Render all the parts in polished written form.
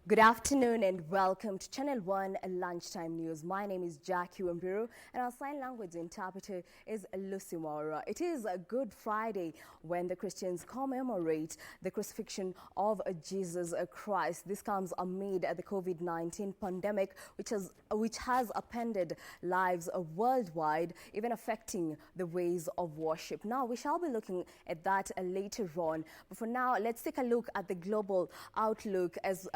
Good afternoon and welcome to Channel 1 Lunchtime News. My name is Kiambu and our sign language interpreter is Lucy Mora. It is a Good Friday when the Christians commemorate the crucifixion of Jesus Christ. This comes amid the COVID-19 pandemic which has upended lives worldwide, even affecting the ways of worship. Now, we shall be looking at that later on. But for now, let's take a look at the global outlook. As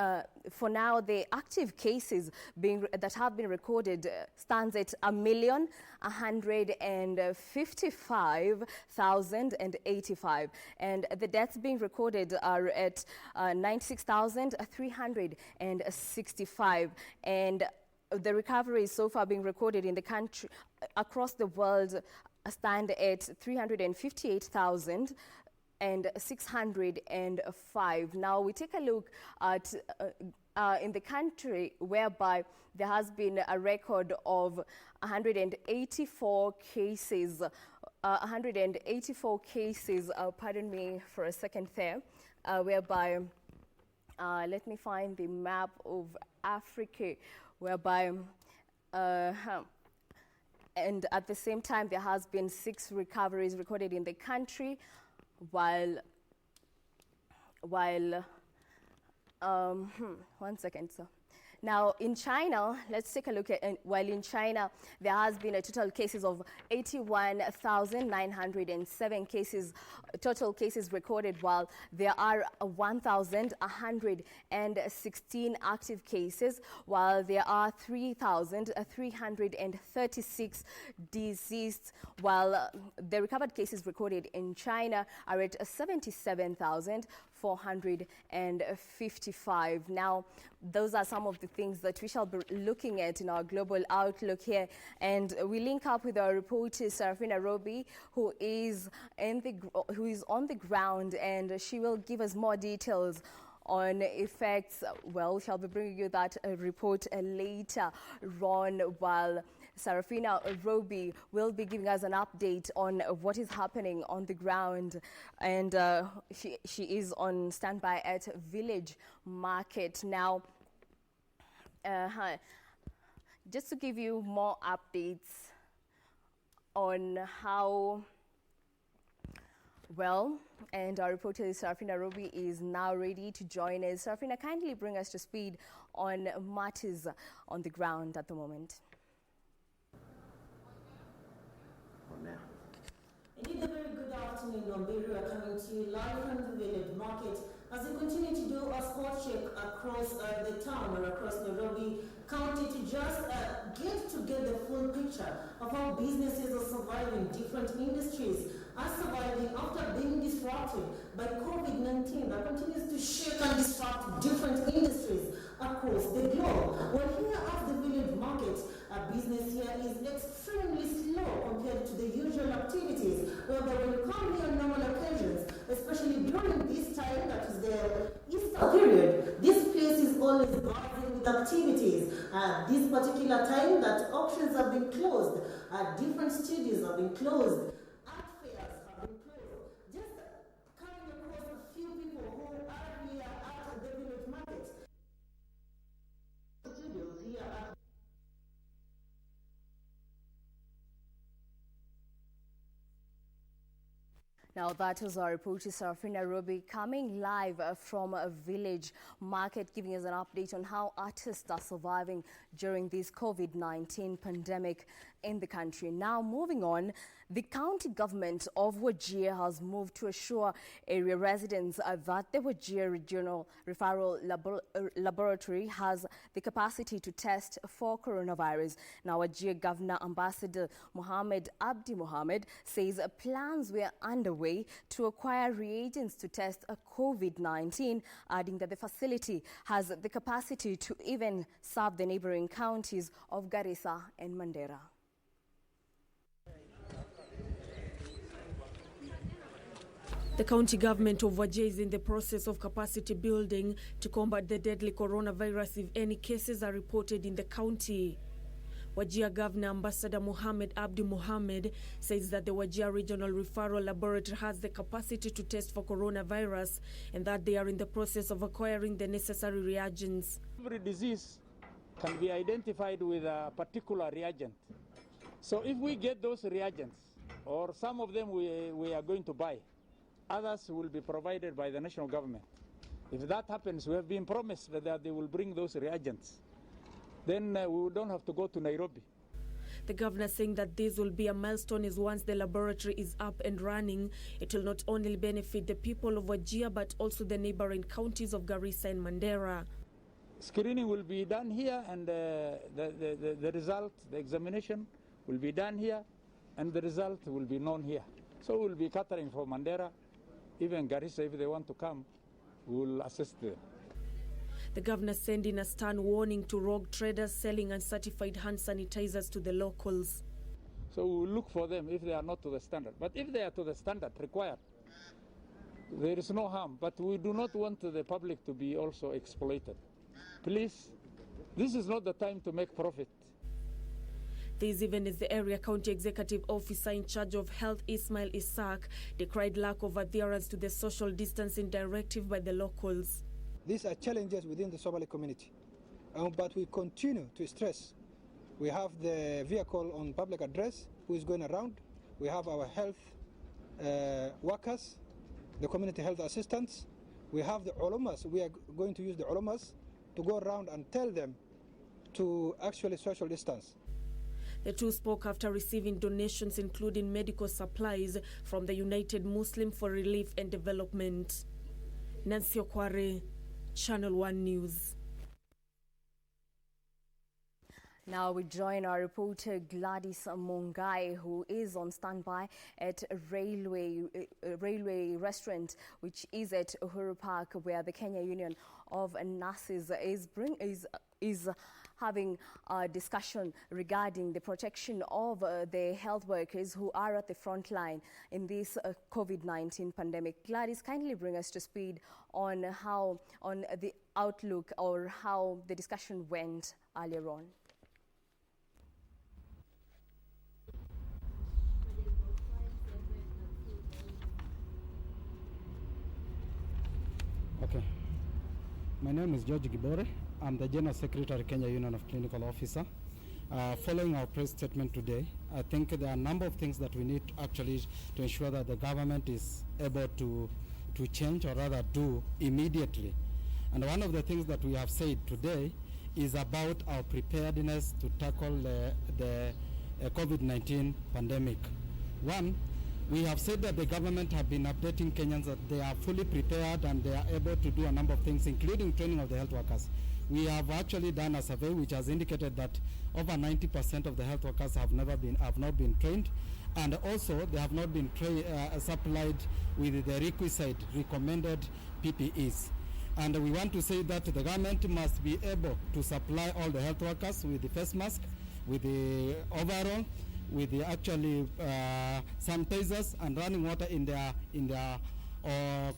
for now, the active cases that have been recorded stands at 1,155,085, and the deaths being recorded are at 96,365, and the recoveries so far being recorded in the country across the world stand at 358,605. Now we take a look at in the country whereby there has been a record of 184 cases. Pardon me for a second there, whereby let me find the map of Africa, whereby and at the same time there has been 6 recoveries recorded in the country, while one second, sir. Now, in China, let's take a look at, while in China, there has been a total cases of 81,907 cases, total cases recorded, while there are 1,116 active cases, while there are 3,336 deceased, while the recovered cases recorded in China are at 77,455. Now, those are some of the things that we shall be looking at in our global outlook here, and we link up with our reporter Sarafina Robi, who is on the ground, and she will give us more details on effects. Well, we shall be bringing you that report later on, while Sarafina Robi will be giving us an update on what is happening on the ground, and she is on standby at Village Market. Now, just to give you more updates on how well, and our reporter Sarafina Robi is now ready to join us. Sarafina, kindly bring us to speed on matters on the ground at the moment. Indeed, a very good afternoon, Nombiru. We are coming to you live from the Village Market as we continue to do a spot check across the town or across Nairobi County to just get the full picture of how businesses are surviving. Different industries are surviving after being disrupted by COVID-19 that continues to shake and disrupt different industries across the globe. Well, here at the Village Market, business here is extremely slow compared to the usual activities, whereby when you come here on normal occasions, especially during this time, that is the Easter period, this place is always buzzing with activities. This particular time that auctions have been closed, different studios have been closed, art fairs have been closed. Just coming across a few people who are here at the Village Market. Studios here at Now, that was our reporter Sarafina Robi coming live from a Village Market, giving us an update on how artists are surviving during this COVID-19 pandemic in the country. Now, moving on, the county government of Wajir has moved to assure area residents that the Wajir Regional Referral Laboratory has the capacity to test for coronavirus. Now, Wajir Governor Ambassador Mohammed Abdi Mohammed says plans were underway to acquire reagents to test COVID-19, adding that the facility has the capacity to even serve the neighboring counties of Garissa and Mandera. The county government of Wajir is in the process of capacity building to combat the deadly coronavirus if any cases are reported in the county. Wajir Governor Ambassador Mohamed Abdi Mohamed says that the Wajir Regional Referral Laboratory has the capacity to test for coronavirus and that they are in the process of acquiring the necessary reagents. Every disease can be identified with a particular reagent. So if we get those reagents, or some of them we are going to buy, others will be provided by the national government. If that happens, we have been promised that they will bring those reagents. Then we don't have to go to Nairobi. The governor saying that this will be a milestone is once the laboratory is up and running, it will not only benefit the people of Wajir but also the neighboring counties of Garissa and Mandera. Screening will be done here, and the result, the examination will be done here, and the result will be known here. So we'll be catering for Mandera, even Garissa, if they want to come, we will assist them. The governor sending a stern warning to rogue traders selling uncertified hand sanitizers to the locals. So we will look for them if they are not to the standard. But if they are to the standard required, there is no harm. But we do not want the public to be also exploited. Please, this is not the time to make profit. This even as the area county executive officer in charge of health, Ismail Isaac, decried lack of adherence to the social distancing directive by the locals. These are challenges within the Somali community, but we continue to stress. We have the vehicle on public address who is going around. We have our health workers, the community health assistants. We have the ulamas. We are going to use the ulamas to go around and tell them to actually social distance. The two spoke after receiving donations including medical supplies from the United Muslim for Relief and Development. Nancy Okware, Channel 1 News. Now we join our reporter Gladys Mongai, who is on standby at a railway restaurant, which is at Uhuru Park, where the Kenya Union of Nurses is having a discussion regarding the protection of the health workers who are at the front line in this COVID-19 pandemic. Gladys, kindly bring us to speed on the outlook or how the discussion went earlier on. Okay. My name is George Gibore. I'm the General Secretary, Kenya Union of Clinical Officer. Following our press statement today, I think there are a number of things that we need actually to ensure that the government is able to change, or rather do immediately. And one of the things that we have said today is about our preparedness to tackle the COVID-19 pandemic. One, we have said that the government have been updating Kenyans that they are fully prepared and they are able to do a number of things, including training of the health workers. We have actually done a survey which has indicated that over 90% of the health workers have not been trained, and also they have not been supplied with the requisite recommended PPEs. And we want to say that the government must be able to supply all the health workers with the face mask, with the overall, with the actually sanitizers and running water in their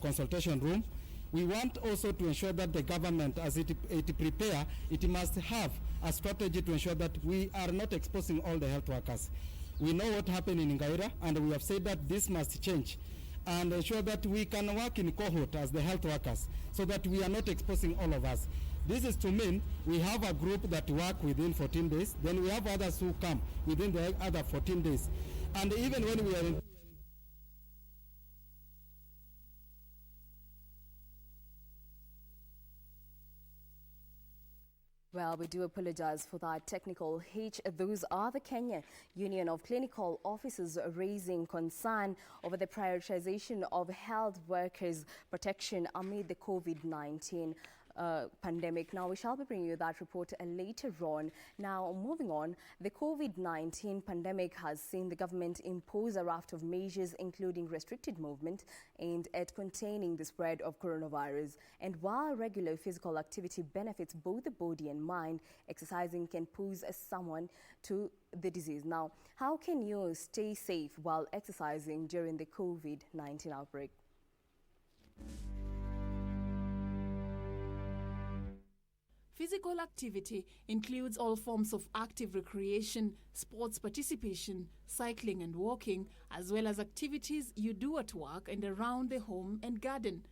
consultation room. We want also to ensure that the government, as it prepare, it must have a strategy to ensure that we are not exposing all the health workers. We know what happened in Ngaira, and we have said that this must change, and ensure that we can work in cohort as the health workers, so that we are not exposing all of us. This is to mean we have a group that work within 14 days, then we have others who come within the other 14 days. And even when we are in Well, we do apologize for that technical hitch. Those are the Kenya Union of Clinical Officers raising concern over the prioritization of health workers' protection amid the COVID-19 pandemic. Now, we shall be bringing you that report later on. Now, moving on, the COVID-19 pandemic has seen the government impose a raft of measures, including restricted movement aimed at containing the spread of coronavirus. And while regular physical activity benefits both the body and mind, exercising can pose someone to the disease. Now, how can you stay safe while exercising during the COVID-19 outbreak? Physical activity includes all forms of active recreation, sports participation, cycling and walking, as well as activities you do at work and around the home and garden.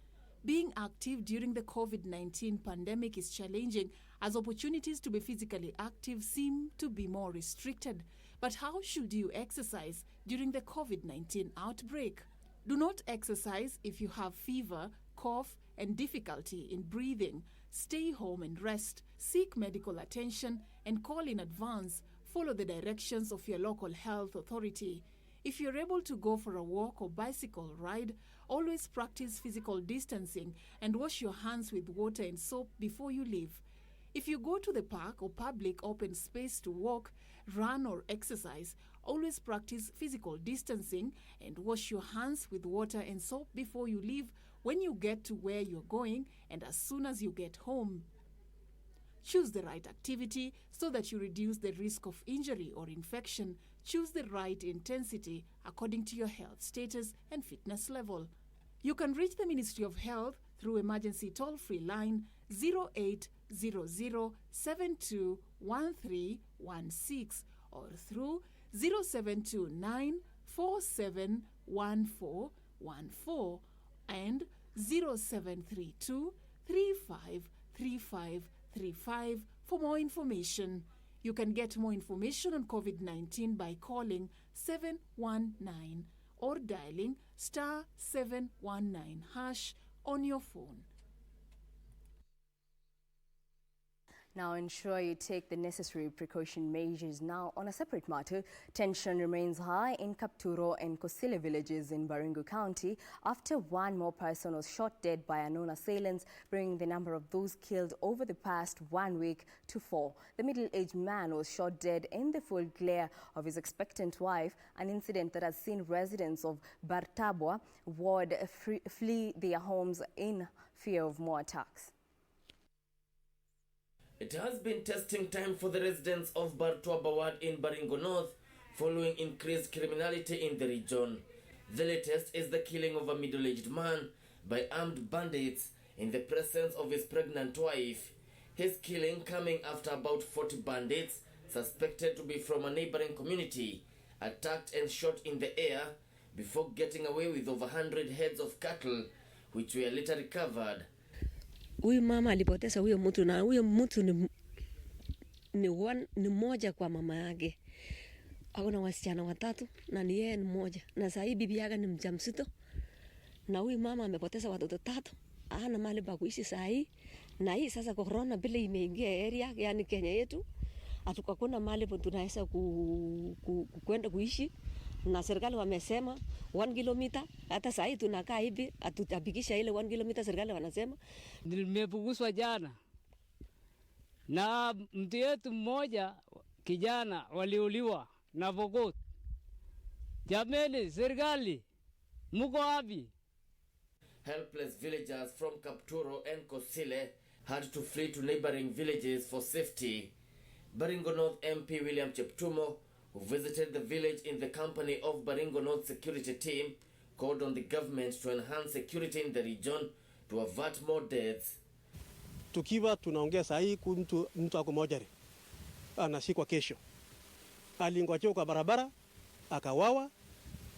Being active during the COVID-19 pandemic is challenging as opportunities to be physically active seem to be more restricted. But how should you exercise during the COVID-19 outbreak? Do not exercise if you have fever, cough, and difficulty in breathing. Stay home and rest, seek medical attention, and call in advance. Follow the directions of your local health authority. If you're able to go for a walk or bicycle ride, always practice physical distancing and wash your hands with water and soap before you leave. If you go to the park or public open space to walk, run, or exercise, always practice physical distancing and wash your hands with water and soap before you leave, when you get to where you're going, and as soon as you get home. Choose the right activity so that you reduce the risk of injury or infection. Choose the right intensity according to your health status and fitness level. You can reach the Ministry of Health through emergency toll-free line 0800-721316 or through 0729-471414 and 0732-353535 for more information. You can get more information on COVID-19 by calling 719 or dialing *719# on your phone. Now ensure you take the necessary precaution measures. Now, on a separate matter, tension remains high in Kapturo and Kosile villages in Baringo County after one more person was shot dead by unknown assailants, bringing the number of those killed over the past 1 week to 4. The middle-aged man was shot dead in the full glare of his expectant wife, an incident that has seen residents of Bartabwa ward flee their homes in fear of more attacks. It has been testing time for the residents of Bartabwa ward in Baringo North following increased criminality in the region. The latest is the killing of a middle-aged man by armed bandits in the presence of his pregnant wife. His killing coming after about 40 bandits, suspected to be from a neighboring community, attacked and shot in the air before getting away with over 100 heads of cattle, which were later recovered. Huyu mama alipoteza huyo mtu, na huyo mtu ni moja kwa mama yake. Akona wasichana watatu na ni yeye mmoja. Na sasa hivi bibi yake ni mjamzito. Na huyu mama amepoteza watoto 3. Hana mahali pa kuishi sasa hii. Na hii sasa corona bila imeingia area, yani Kenya yetu, hatukakuna mahali tunaweza kwenda kuishi. Na serikali wamesema 1 kilomita, hata sasa tunakaa hivi atutapikisha ile 1 kilomita, serikali wanasema. Nimepuguswa jana na mtu yetu mmoja kijana waliuliwa na Vogot. Jameni, serikali muko wapi? Helpless villagers from Kapturo and Kosile had to flee to neighboring villages for safety. Baringo North MP William Cheptumo, who visited the village in the company of Baringo North security team, called on the government to enhance security in the region to avert more deaths. Tukiwa tunaongea saa hii mtu ako mojari anashikwa kesho. Alingojea kwa barabara, akawawa,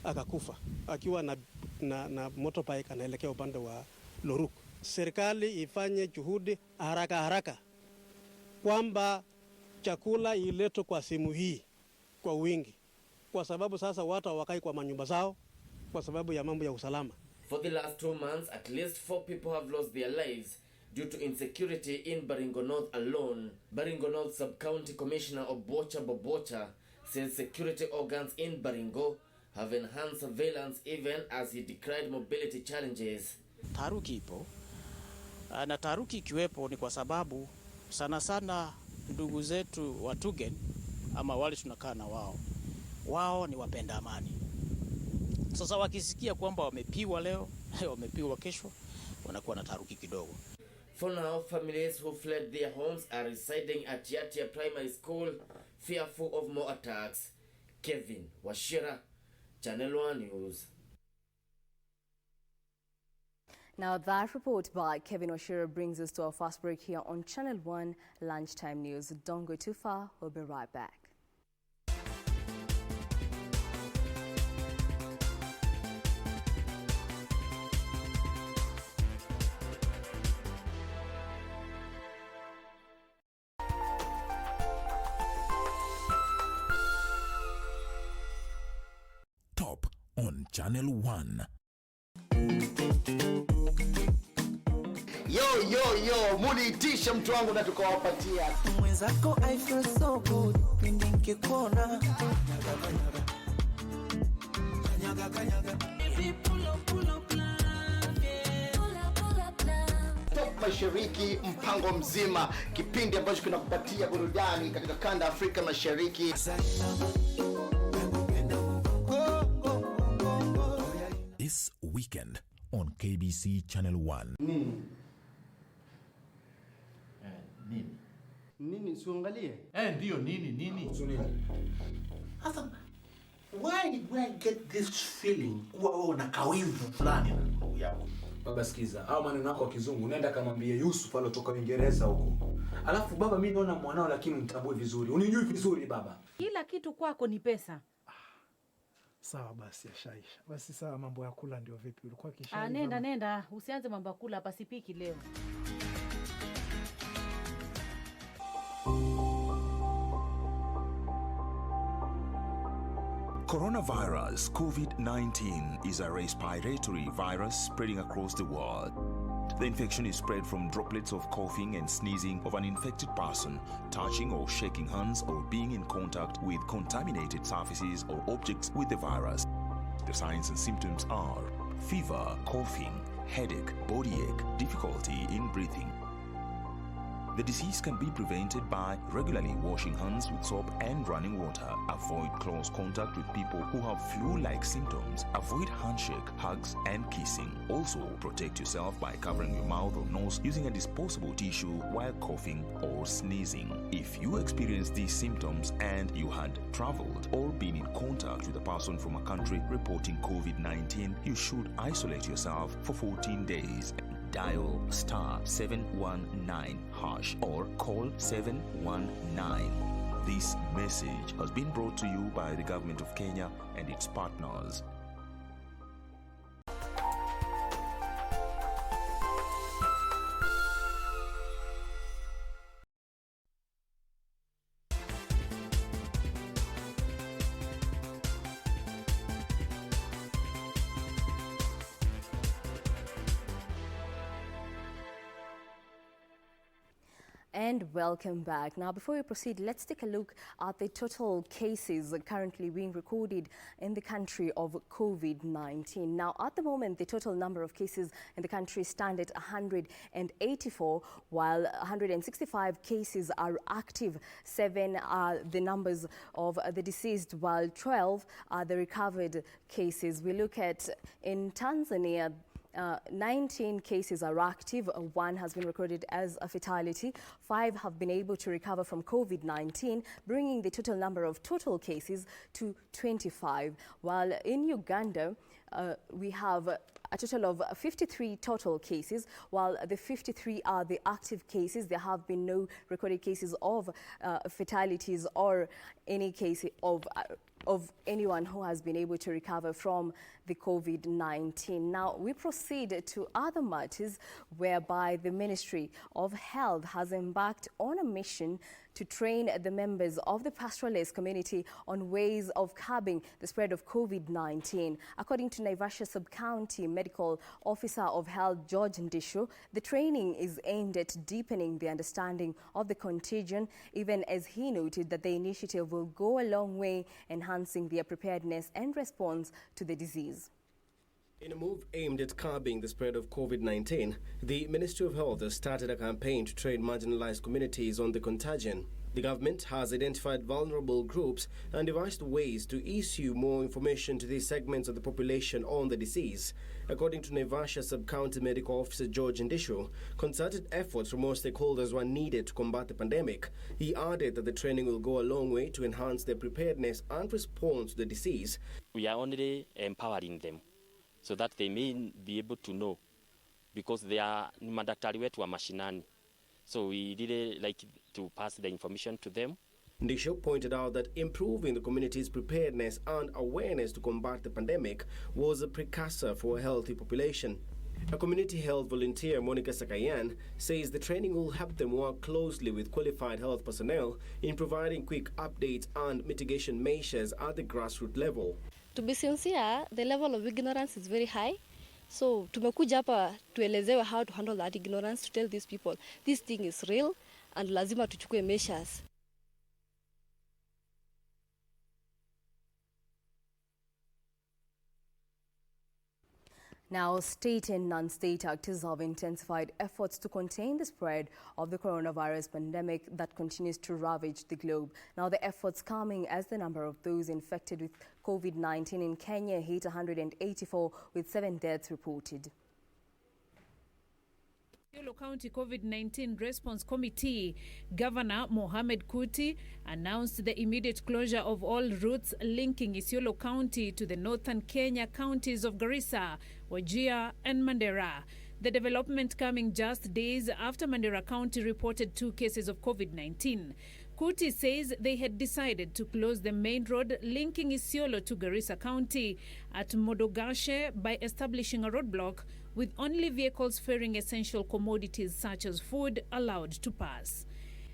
akakufa akiwa na motorbike anaelekea upande wa Loruk. Serikali ifanye juhudi haraka kwamba chakula iletwe kwa simu hii kwa wingi, kwa sababu sasa watu hawakai kwa manyumba zao kwa sababu ya mambo ya usalama. For the last 2 months, at least 4 people have lost their lives due to insecurity in Baringo North alone. Baringo North Sub-County Commissioner Obocha Bobocha says security organs in Baringo have enhanced surveillance even as he decried mobility challenges. Taharuki ipo, na taharuki ikiwepo ni kwa sababu sana ndugu zetu wa Tugen ama wale tunakaa na wao ni wapenda amani. Sasa wakisikia kwamba wamepiwa leo, wamepiwa kesho, wanakuwa na taharuki kidogo. For now, families who fled their homes are residing at Yatia Primary School, fearful of more attacks. Kevin Washira, Channel 1 News. Now that report by Kevin Oshiro brings us to our first break here on Channel 1 Lunchtime News. Don't go too far, we'll be right back. Top on Channel 1. Yo, muniitisha mtu wangu na tukawapatia. Mwenzako I feel so good, pindi nikikuona. Top Mashariki, mpango mzima, kipindi ambacho kinakupatia burudani katika kanda Afrika Mashariki. This weekend on KBC Channel 1. Nini siangalie? Ndio nini? Hasa why do I get this feeling kuwa una kawivu fulani na ndugu yako? Baba sikiza, au maneno yako ya kizungu unaenda kamwambie Yusuf alotoka Uingereza huko. Alafu baba mimi naona mwanao lakini mtambue vizuri. Unijui vizuri baba. Kila kitu kwako ni pesa. Sawa basi yashaisha. Basi sawa, mambo ya kula ndio vipi? Ulikuwa kisha. Nenda. Usianze mambo ya kula hapa, sipiki leo. Coronavirus COVID-19 is a respiratory virus spreading across the world. The infection is spread from droplets of coughing and sneezing of an infected person, touching or shaking hands or being in contact with contaminated surfaces or objects with the virus. The signs and symptoms are fever, coughing, headache, body ache, difficulty in breathing. The disease can be prevented by regularly washing hands with soap and running water. Avoid close contact with people who have flu-like symptoms. Avoid handshake, hugs, and kissing. Also, protect yourself by covering your mouth or nose using a disposable tissue while coughing or sneezing. If you experience these symptoms and you had traveled or been in contact with a person from a country reporting COVID-19, you should isolate yourself for 14 days. Dial *719# or call 719. This message has been brought to you by the Government of Kenya and its partners. And welcome back. Now, before we proceed, let's take a look at the total cases currently being recorded in the country of COVID-19. Now, at the moment, the total number of cases in the country stand at 184, while 165 cases are active. 7 are the numbers of the deceased, while 12 are the recovered cases. We look at in Tanzania, 19 cases are active, 1 has been recorded as a fatality, 5 have been able to recover from COVID-19, bringing the total number of total cases to 25. While in Uganda, we have a total of 53 total cases, while the 53 are the active cases. There have been no recorded cases of fatalities or any case of anyone who has been able to recover from the COVID-19. Now, we proceed to other matters whereby the Ministry of Health has embarked on a mission to train the members of the pastoralist community on ways of curbing the spread of COVID-19. According to Naivasha Sub-County Medical Officer of Health, George Ndisho, the training is aimed at deepening the understanding of the contagion, even as he noted that the initiative will go a long way enhancing their preparedness and response to the disease. In a move aimed at curbing the spread of COVID-19, the Ministry of Health has started a campaign to train marginalized communities on the contagion. The government has identified vulnerable groups and devised ways to issue more information to these segments of the population on the disease. According to Naivasha Sub-County Medical Officer George Ndisho, concerted efforts from all stakeholders were needed to combat the pandemic. He added that the training will go a long way to enhance their preparedness and response to the disease. We are only empowering them so that they may be able to know because they are madaktari wetu wa mashinani. So we really like to pass the information to them. Ndisho pointed out that improving the community's preparedness and awareness to combat the pandemic was a precursor for a healthy population. A community health volunteer, Monica Sakayan, says the training will help them work closely with qualified health personnel in providing quick updates and mitigation measures at the grassroots level. To be sincere, the level of ignorance is very high. So tumekuja hapa tuelezewe how to handle that ignorance, to tell these people this thing is real and lazima tuchukue measures. Now, state and non-state actors have intensified efforts to contain the spread of the coronavirus pandemic that continues to ravage the globe. Now, the efforts coming as the number of those infected with COVID-19 in Kenya hit 184, with 7 deaths reported. Isiolo County COVID-19 Response Committee, Governor Mohamed Kuti announced the immediate closure of all routes linking Isiolo County to the northern Kenya counties of Garissa, Wajir and Mandera. The development coming just days after Mandera County reported 2 cases of COVID-19. Kuti says they had decided to close the main road linking Isiolo to Garissa County at Modogashe by establishing a roadblock with only vehicles ferrying essential commodities such as food allowed to pass.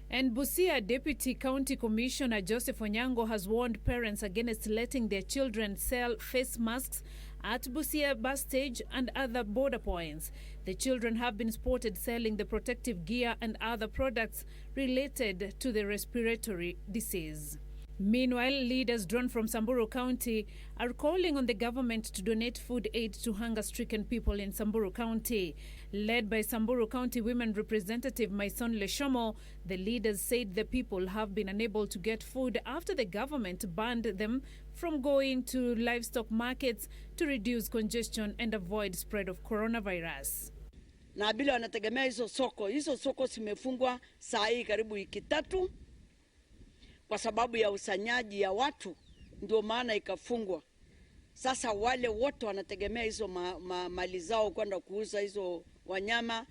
And Busia Deputy County Commissioner Joseph Onyango has warned parents against letting their children sell face masks at Busia bus stage and other border points. The children have been spotted selling the protective gear and other products related to the respiratory disease. Meanwhile, leaders drawn from Samburu County are calling on the government to donate food aid to hunger-stricken people in Samburu County. Led by Samburu County Women Representative Maison Leshomo, the leaders said the people have been unable to get food after the government banned them from going to livestock markets to reduce congestion and avoid spread of coronavirus. Na bila wanategemea hizo soko zimefungwa saa hii karibu wiki 3 kwa sababu ya usanyaji ya watu, ndio maana ikafungwa. Sasa wale wote wanategemea hizo mali zao kwenda kuuza hizo wanyama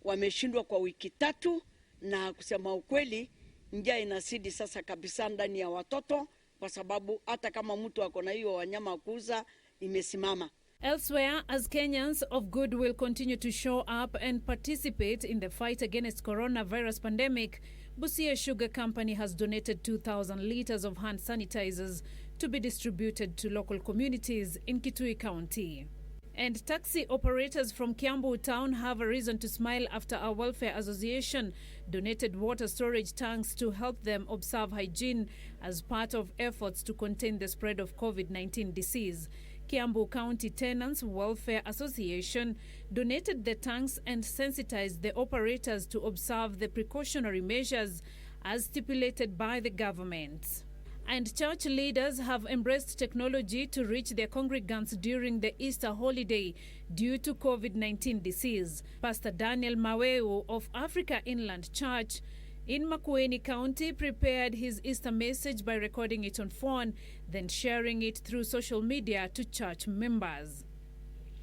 wameshindwa kwa wiki 3, na kusema ukweli njaa inasidi sasa kabisa ndani ya watoto, kwa sababu hata kama mtu ako na hiyo wanyama kuuza imesimama. Elsewhere, as Kenyans of goodwill continue to show up and participate in the fight against coronavirus pandemic, Busia Sugar Company has donated 2,000 liters of hand sanitizers to be distributed to local communities in Kitui County. And taxi operators from Kiambu town have a reason to smile after our welfare association donated water storage tanks to help them observe hygiene as part of efforts to contain the spread of COVID-19 disease. Kiambu County Tenants Welfare Association donated the tanks and sensitized the operators to observe the precautionary measures as stipulated by the government. And church leaders have embraced technology to reach their congregants during the Easter holiday due to COVID-19 disease. Pastor Daniel Maweu of Africa Inland Church in Makueni County prepared his Easter message by recording it on phone, then sharing it through social media to church members.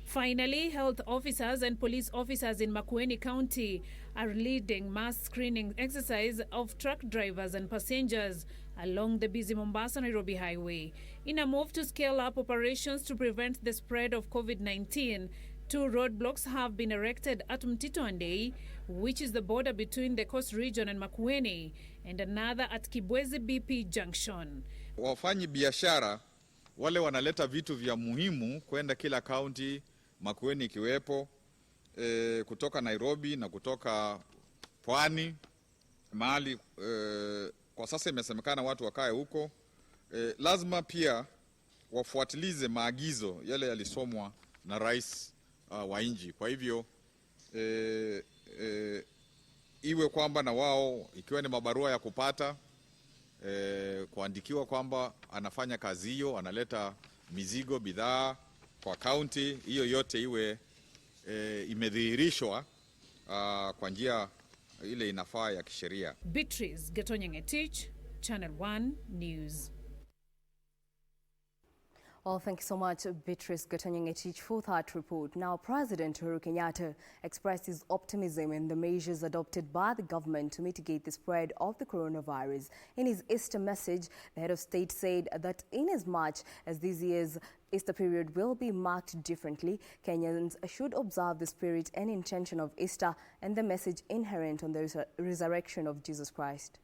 Finally, health officers and police officers in Makueni County are leading mass screening exercise of truck drivers and passengers along the busy Mombasa-Nairobi highway. In a move to scale up operations to prevent the spread of COVID-19, 2 roadblocks have been erected at Mtito Andei, which is the border between the Coast Region and Makueni, and another at Kibwezi BP Junction. Wafanyi biashara wale wanaleta vitu vya muhimu kwenda kila county, Makueni ikiwepo, kutoka Nairobi na kutoka Pwani, mahali kwa sasa imesemekana watu wakae huko. Lazima pia wafuatilize maagizo yale yalisomwa na rais wa nchi. Kwa hivyo iwe kwamba na wao ikiwa ni mabarua ya kupata kuandikiwa kwamba anafanya kazi hiyo, analeta mizigo, bidhaa kwa county, hiyo yote iwe imedhihirishwa kwa njia ile inafaa ya kisheria. Beatrice Gatonyengetich, Channel 1 News. Well, thank you so much, Beatrice Gotanyang-Etich, for that report. Now, President Uhuru Kenyatta expressed his optimism in the measures adopted by the government to mitigate the spread of the coronavirus. In his Easter message, the head of state said that inasmuch as this year's Easter period will be marked differently, Kenyans should observe the spirit and intention of Easter and the message inherent on the resurrection of Jesus Christ.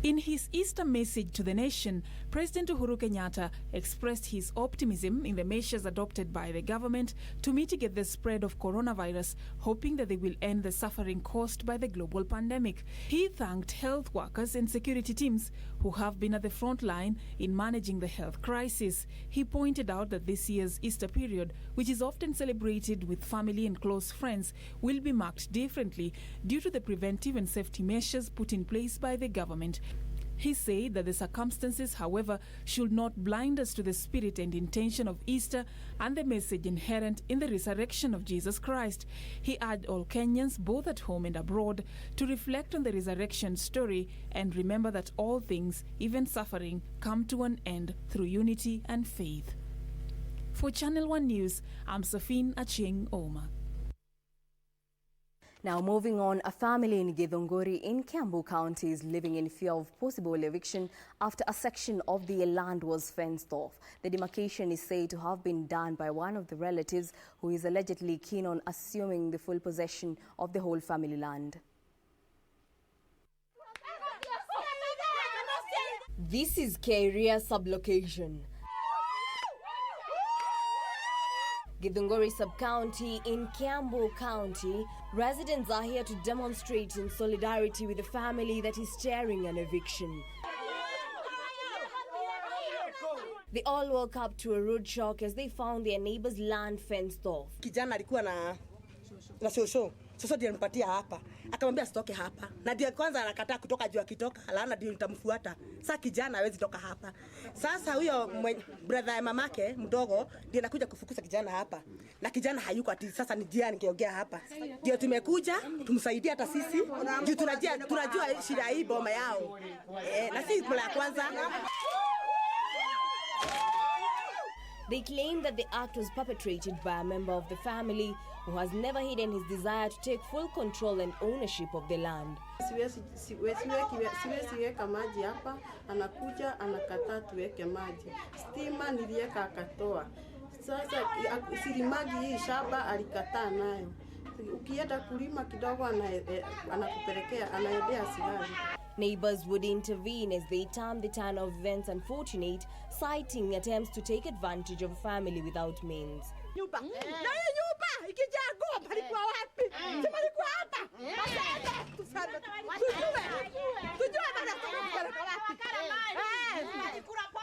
In his Easter message to the nation, President Uhuru Kenyatta expressed his optimism in the measures adopted by the government to mitigate the spread of coronavirus, hoping that they will end the suffering caused by the global pandemic. He thanked health workers and security teams who have been at the front line in managing the health crisis. He pointed out that this year's Easter period, which is often celebrated with family and close friends, will be marked differently due to the preventive and safety measures put in place by the government. He said that the circumstances, however, should not blind us to the spirit and intention of Easter and the message inherent in the resurrection of Jesus Christ. He urged all Kenyans, both at home and abroad, to reflect on the resurrection story and remember that all things, even suffering, come to an end through unity and faith. For Channel 1 News, I'm Safin Achieng Oma. Now, moving on, a family in Githunguri in Kiambu County is living in fear of possible eviction after a section of their land was fenced off. The demarcation is said to have been done by one of the relatives who is allegedly keen on assuming the full possession of the whole family land. This is K-area sublocation. Githunguri sub-county in Kiambu County, residents are here to demonstrate in solidarity with the family that is staring an eviction. They all woke up to a rude shock as they found their neighbor's land fenced off. Kijana alikuwa na shosho ndiye nipatia hapa. Akamwambia sitoke hapa. Na ndiye kwanza anakataa kutoka juu akitoka, alaana ndio nitamfuata. Sasa kijana hawezi toka hapa. Sasa huyo brother ya mamake mdogo ndiye anakuja kufukuza kijana hapa. Na kijana hayuko ati sasa ni jia ningeongea hapa. Ndio tumekuja tumsaidie hata sisi. Ndio tunajua shida hii boma yao. Na sisi mara ya kwanza. They claim that the act was perpetrated by a member of the family who has never hidden his desire to take full control and ownership of the land. Siwezi weka maji hapa, anakuja anakataa tuweke maji. Stima niliweka akatoa. Sasa silimagi hii shamba alikataa nayo. Ukienda kulima kidogo anakupelekea anaendea sigari. Neighbors would intervene as they termed the turn of events unfortunate, citing attempts to take advantage of a family without means. Nyumba. Na hii nyumba ikijengwa palikuwa wapi? Sema ilikuwa hapa. Tujue bana tunapeleka wapi?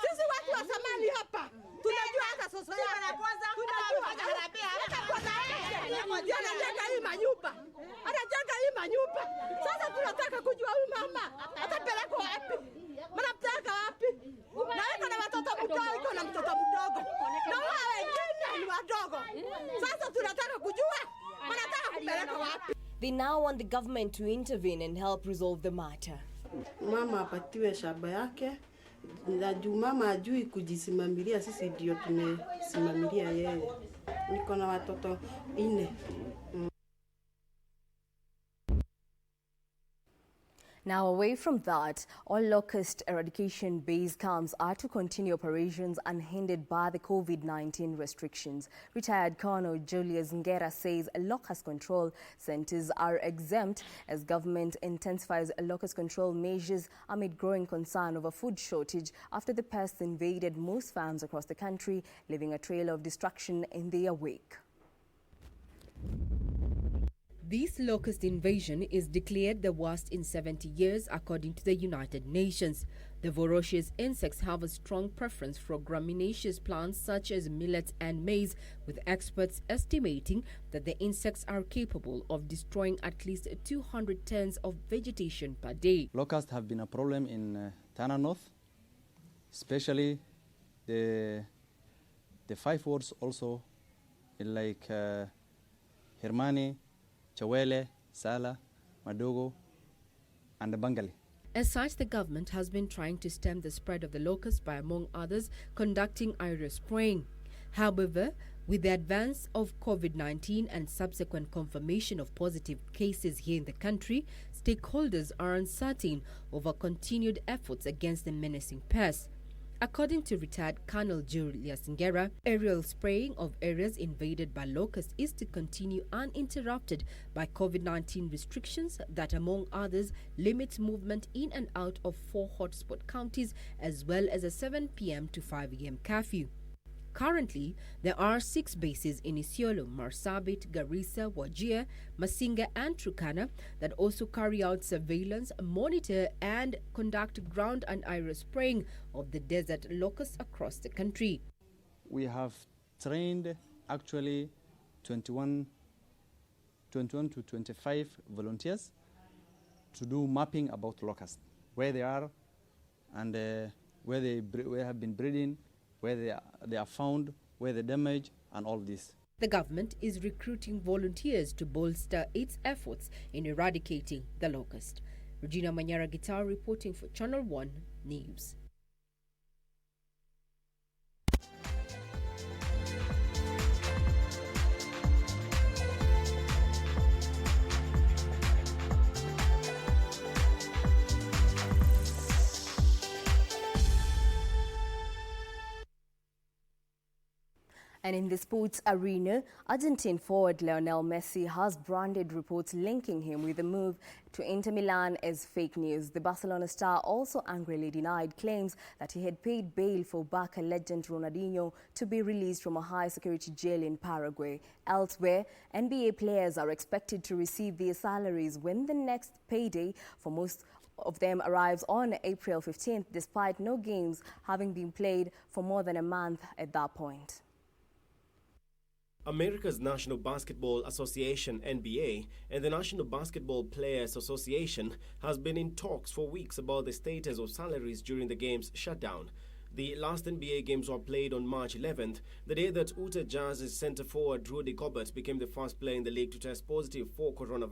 Sisi watu wa samani hapa. Tunajua hata sasa ya kwanza tunajua harabia hapa kwanza. Anajenga hii manyumba. Anajenga hii manyumba. Sasa tunataka kujua huyu mama atapeleka wapi? Mnamtaka wapi? Na yuko na watoto mdogo na mtoto mdogo. Na wao wengine ni wadogo. Sasa tunataka kujua wanataka kupeleka wapi? They now want the government to intervene and help resolve the matter. Mama apatiwe shamba yake. Na juu mama ajui kujisimamilia, sisi ndio tumesimamilia yeye. Niko na watoto 4. Now, away from that, all Locust eradication base camps are to continue operations unhindered by the COVID-19 restrictions. Retired Colonel Julius Ngera says Locust control centers are exempt as government intensifies Locust control measures amid growing concern over food shortage after the pests invaded most farms across the country, leaving a trail of destruction in their wake. This locust invasion is declared the worst in 70 years, according to the United Nations. The voracious insects have a strong preference for gramineous plants such as millets and maize, with experts estimating that the insects are capable of destroying at least 200 tons of vegetation per day. Locusts have been a problem in Tana North, especially the 5 wards also, like Hermani, Chawele, Sala, Madogo, and Bangali. As such, the government has been trying to stem the spread of the locust by, among others, conducting area spraying. However, with the advance of COVID-19 and subsequent confirmation of positive cases here in the country, stakeholders are uncertain over continued efforts against the menacing pest. According to retired Colonel Julius Ngera, aerial spraying of areas invaded by locusts is to continue uninterrupted by COVID-19 restrictions that, among others, limits movement in and out of 4 hotspot counties as well as a 7 p.m. to 5 a.m. curfew. Currently, there are 6 bases in Isiolo, Marsabit, Garissa, Wajir, Masinga and Turkana that also carry out surveillance, monitor and conduct ground and aerial spraying of the desert locusts across the country. We have trained actually 21 to 25 volunteers to do mapping about locusts, where they are and where they have been breeding, where they are found, where they damage, and all this. The government is recruiting volunteers to bolster its efforts in eradicating the locust. Regina Manyara Guitar reporting for Channel 1 News. And in the sports arena, Argentine forward Lionel Messi has branded reports linking him with the move to Inter Milan as fake news. The Barcelona star also angrily denied claims that he had paid bail for Barca legend Ronaldinho to be released from a high-security jail in Paraguay. Elsewhere, NBA players are expected to receive their salaries when the next payday for most of them arrives on April 15th, despite no games having been played for more than a month at that point. America's National Basketball Association, NBA, and the National Basketball Players Association has been in talks for weeks about the status of salaries during the game's shutdown. The last NBA games were played on March 11th, the day that Utah Jazz's center forward Rudy Gobert became the first player in the league to test positive for coronavirus.